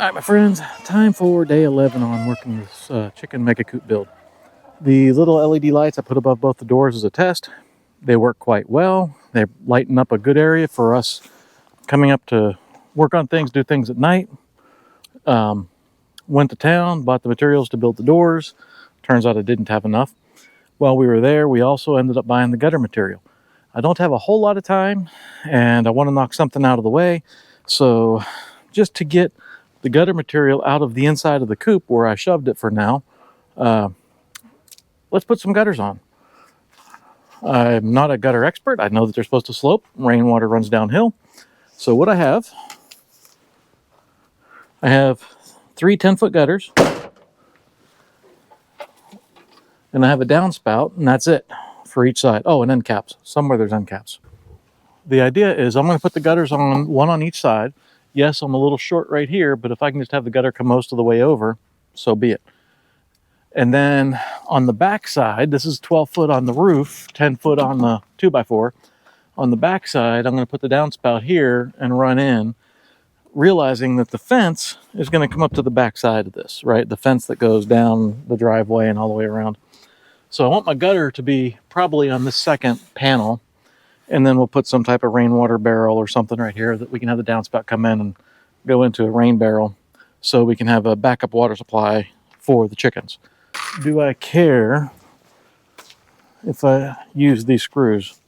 Alright my friends, time for day 11 on working this chicken mega coop build. The little LED lights I put above both the doors as a test. They work quite well. They lighten up a good area for us coming up to work on things, do things at night. Went to town, bought the materials to build the doors. Turns out I didn't have enough. While we were there, we also ended up buying the gutter material. I don't have a whole lot of time and I want to knock something out of the way. So just to get the gutter material out of the inside of the coop where I shoved it for now, let's put some gutters on. I'm not a gutter expert. I know that they're supposed to slope. Rainwater runs downhill. So what I have 3 10-foot gutters. And I have a downspout, and that's it for each side. Oh, and end caps. Somewhere there's end caps. The idea is I'm going to put the gutters on, one on each side. Yes, I'm a little short right here, but if I can just have the gutter come most of the way over, so be it. And then on the back side, this is 12 foot on the roof, 10 foot on the 2x4. On the back side, I'm going to put the downspout here and run in, realizing that the fence is going to come up to the back side of this, right? The fence that goes down the driveway and all the way around. So I want my gutter to be probably on this second panel, and then we'll put some type of rainwater barrel or something right here that we can have the downspout come in and go into a rain barrel so we can have a backup water supply for the chickens. Do I care if I use these screws?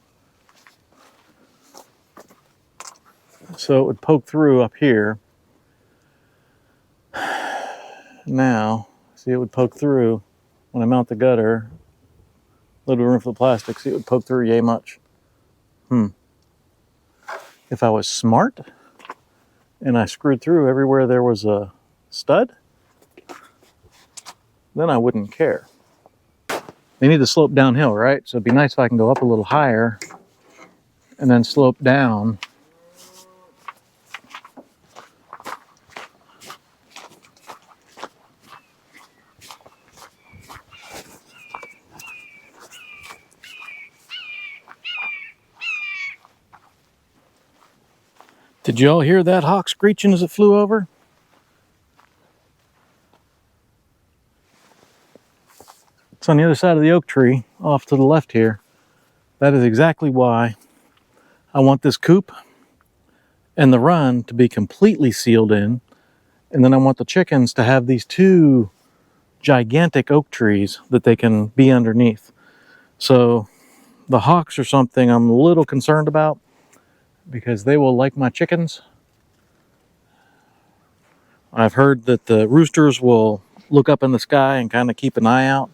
So it would poke through up here. Now, see, it would poke through when I mount the gutter. Little room for the plastic, see, it would poke through yay much. If I was smart and I screwed through everywhere there was a stud, then I wouldn't care. They need to slope downhill, right? So it'd be nice if I can go up a little higher and then slope down. Did you all hear that hawk screeching as it flew over? It's on the other side of the oak tree, off to the left here. That is exactly why I want this coop and the run to be completely sealed in. And then I want the chickens to have these 2 gigantic oak trees that they can be underneath. So the hawks are something I'm a little concerned about because they will like my chickens. I've heard that the roosters will look up in the sky and kind of keep an eye out.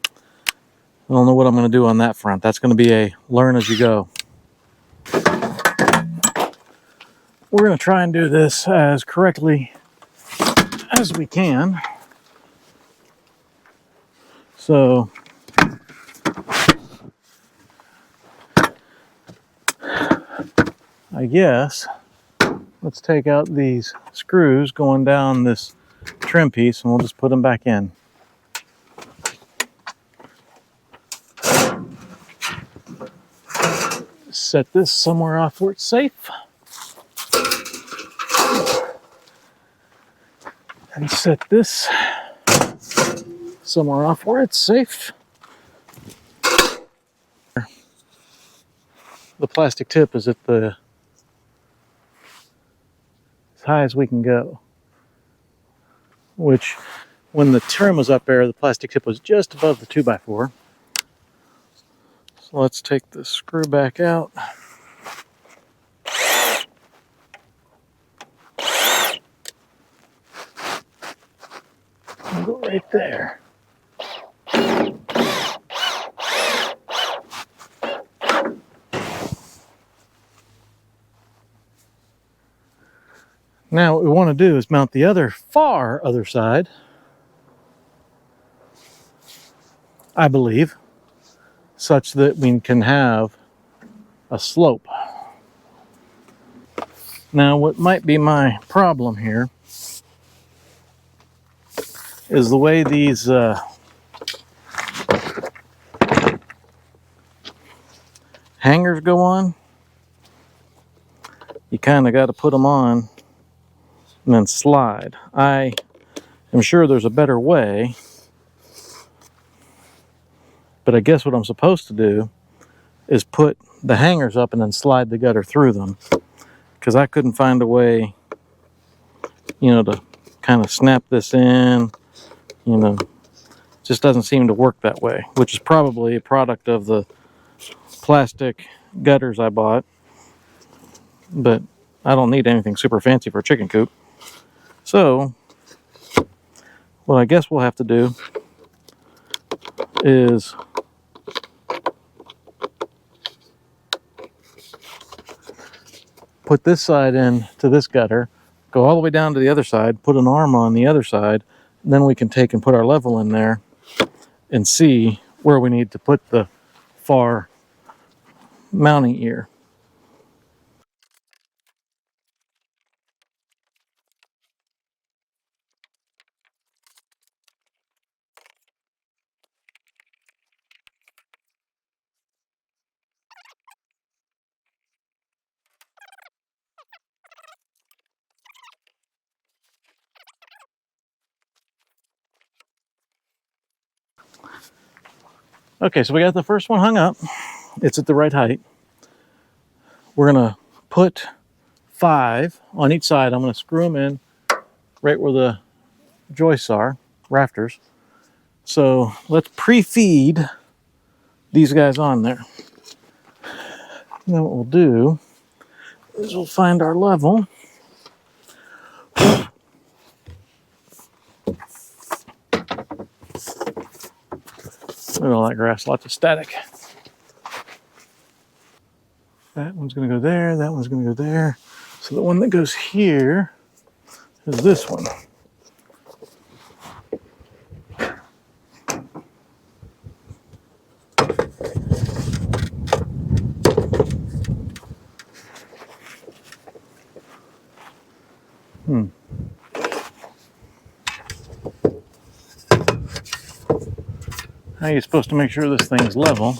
I don't know what I'm going to do on that front. That's going to be a learn as you go. We're going to try and do this as correctly as we can. So I guess let's take out these screws going down this trim piece and we'll just put them back in. Set this somewhere off where it's safe. And set this somewhere off where it's safe. The plastic tip is at the as high as we can go. Which, when the trim was up there, the plastic tip was just above the 2x4. So let's take the screw back out. I'll go right there. Now what we want to do is mount the far other side, I believe, such that we can have a slope. Now what might be my problem here is the way these hangers go on. You kind of got to put them on and then slide. I am sure there's a better way, but I guess what I'm supposed to do is put the hangers up and then slide the gutter through them, because I couldn't find a way, you know, to kind of snap this in. You know, just doesn't seem to work that way, which is probably a product of the plastic gutters I bought, but I don't need anything super fancy for a chicken coop. So what I guess we'll have to do is put this side in to this gutter, go all the way down to the other side, put an arm on the other side, and then we can take and put our level in there and see where we need to put the far mounting ear. Okay, so we got the first one hung up. It's at the right height. We're gonna put 5 on each side. I'm gonna screw them in right where the joists are, rafters. So let's pre-feed these guys on there. And then what we'll do is we'll find our level. Look at all that grass, lots of static. That one's gonna go there, that one's gonna go there. So the one that goes here is this one. How are you supposed to make sure this thing's level?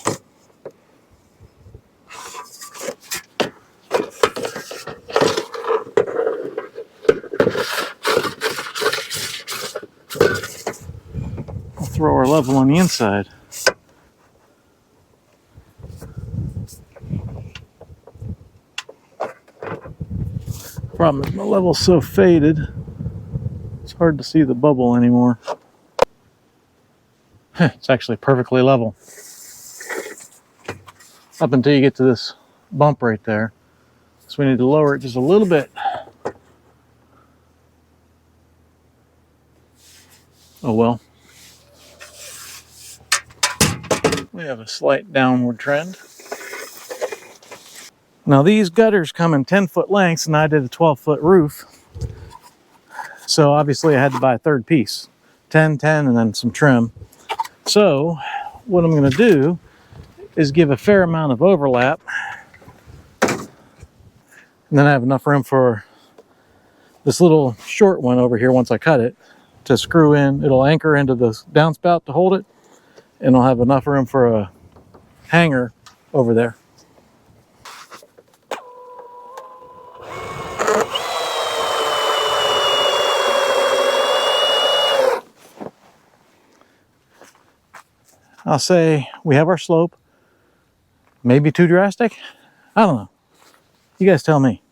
We'll throw our level on the inside. Problem is my level's so faded, it's hard to see the bubble anymore. It's actually perfectly level. Up until you get to this bump right there. So we need to lower it just a little bit. Oh well. We have a slight downward trend. Now these gutters come in 10-foot lengths and I did a 12-foot roof. So obviously I had to buy a third piece. 10, 10, and then some trim. So what I'm gonna do is give a fair amount of overlap. And then I have enough room for this little short one over here once I cut it to screw in. It'll anchor into the downspout to hold it, and I'll have enough room for a hanger over there. I'll say we have our slope. Maybe too drastic? I don't know. You guys tell me.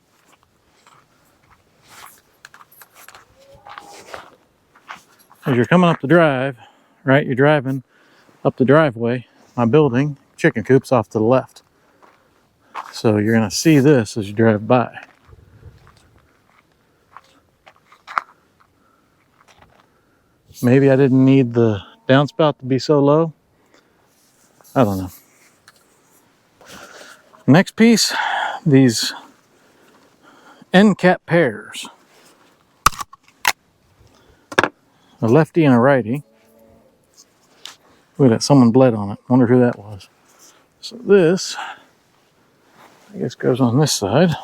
As you're coming up the drive, right? You're driving up the driveway. My building, chicken coop's off to the left. So you're gonna see this as you drive by. Maybe I didn't need the downspout to be so low. I don't know. Next piece, these end cap pairs. A lefty and a righty. Look at that, someone bled on it. Wonder who that was. So this, I guess, goes on this side.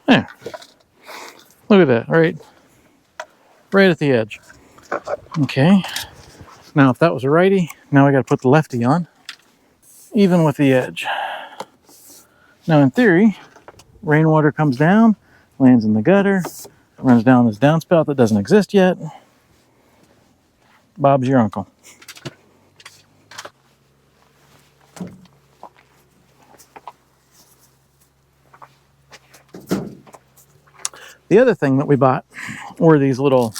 There. Look at that, right at the edge. Okay, now if that was a righty, now we got to put the lefty on, even with the edge. Now in theory, rainwater comes down, lands in the gutter, runs down this downspout that doesn't exist yet. Bob's your uncle. The other thing that we bought were these little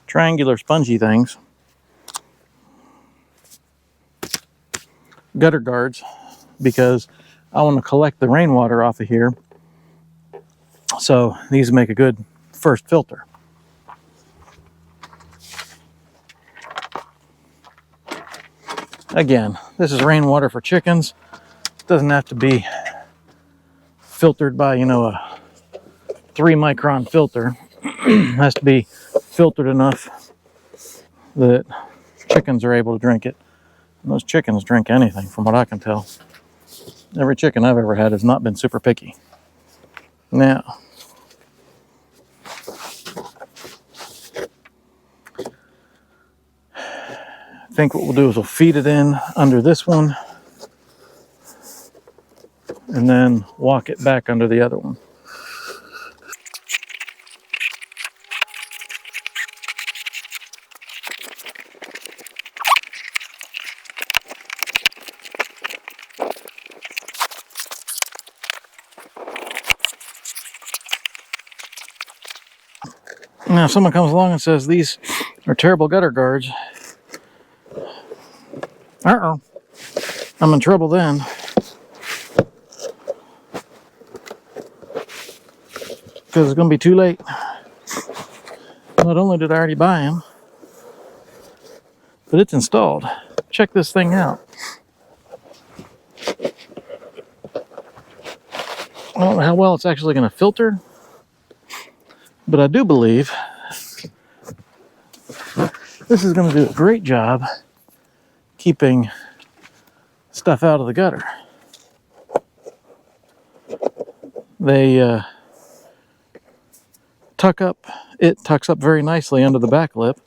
triangular spongy things, gutter guards, because I want to collect the rainwater off of here. So these make a good first filter. Again, this is rainwater for chickens. It doesn't have to be filtered by, a 3-micron filter. It has to be filtered enough that chickens are able to drink it. And those chickens drink anything, from what I can tell. Every chicken I've ever had has not been super picky. Now, I think what we'll do is we'll feed it in under this one and then walk it back under the other one. Now, if someone comes along and says these are terrible gutter guards, I'm in trouble then. Because it's going to be too late. Not only did I already buy them, but it's installed. Check this thing out. I don't know how well it's actually going to filter, but I do believe this is going to do a great job keeping stuff out of the gutter. They tuck up. It tucks up very nicely under the back lip,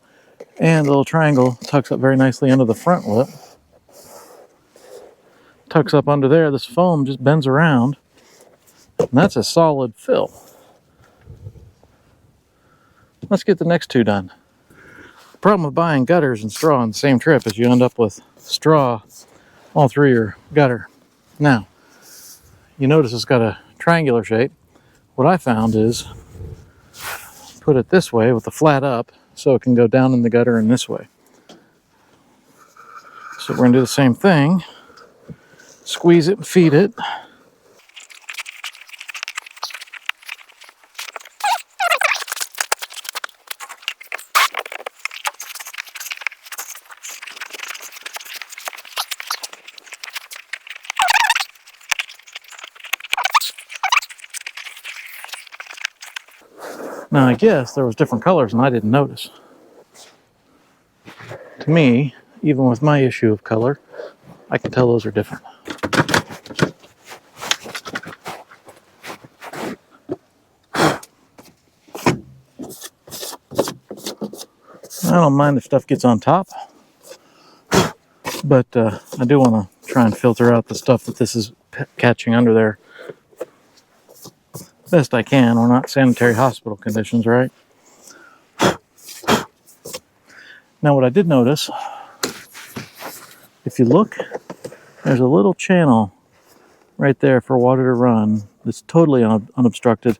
and the little triangle tucks up very nicely under the front lip. Tucks up under there. This foam just bends around, and that's a solid fill. Let's get the next two done. The problem with buying gutters and straw on the same trip is you end up with straw all through your gutter. Now, you notice it's got a triangular shape. What I found is put it this way with the flat up so it can go down in the gutter in this way. So we're going to do the same thing. Squeeze it and feed it. Now, I guess there was different colors and I didn't notice. To me, even with my issue of color, I can tell those are different. I don't mind if stuff gets on top, but I do want to try and filter out the stuff that this is catching under there best I can. We're not sanitary hospital conditions, right? Now, what I did notice, if you look, there's a little channel right there for water to run that's totally unobstructed.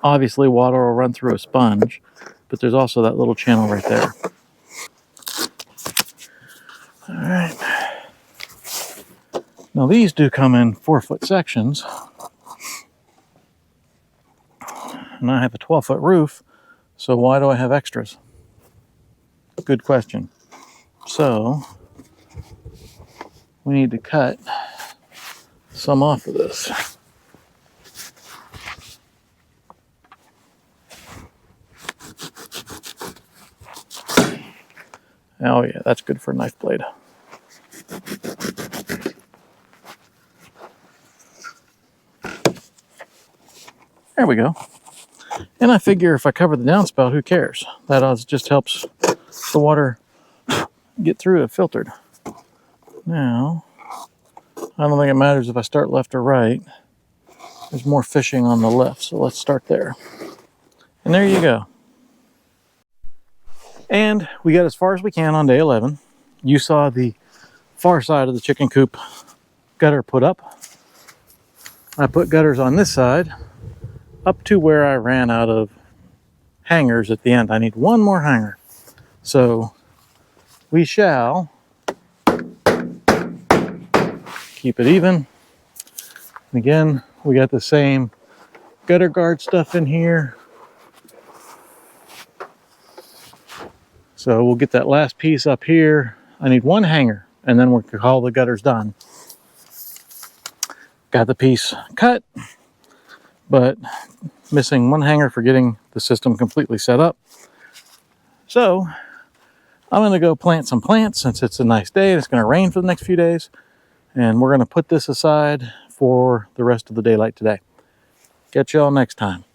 Obviously, water will run through a sponge, but there's also that little channel right there. All right. Now, these do come in 4-foot sections. And I have a 12-foot roof, so why do I have extras? Good question. So, we need to cut some off of this. Oh yeah, that's good for a knife blade. There we go. And I figure if I cover the downspout, who cares? That just helps the water get through it filtered. Now, I don't think it matters if I start left or right. There's more fishing on the left, so let's start there. And there you go. And we got as far as we can on day 11. You saw the far side of the chicken coop gutter put up. I put gutters on this side up to where I ran out of hangers at the end. I need one more hanger. So we shall keep it even. And again, we got the same gutter guard stuff in here. So we'll get that last piece up here. I need one hanger and then we'll call the gutters done. Got the piece cut, but missing one hanger for getting the system completely set up. So I'm gonna go plant some plants since it's a nice day and it's gonna rain for the next few days. And we're gonna put this aside for the rest of the daylight today. Catch y'all next time.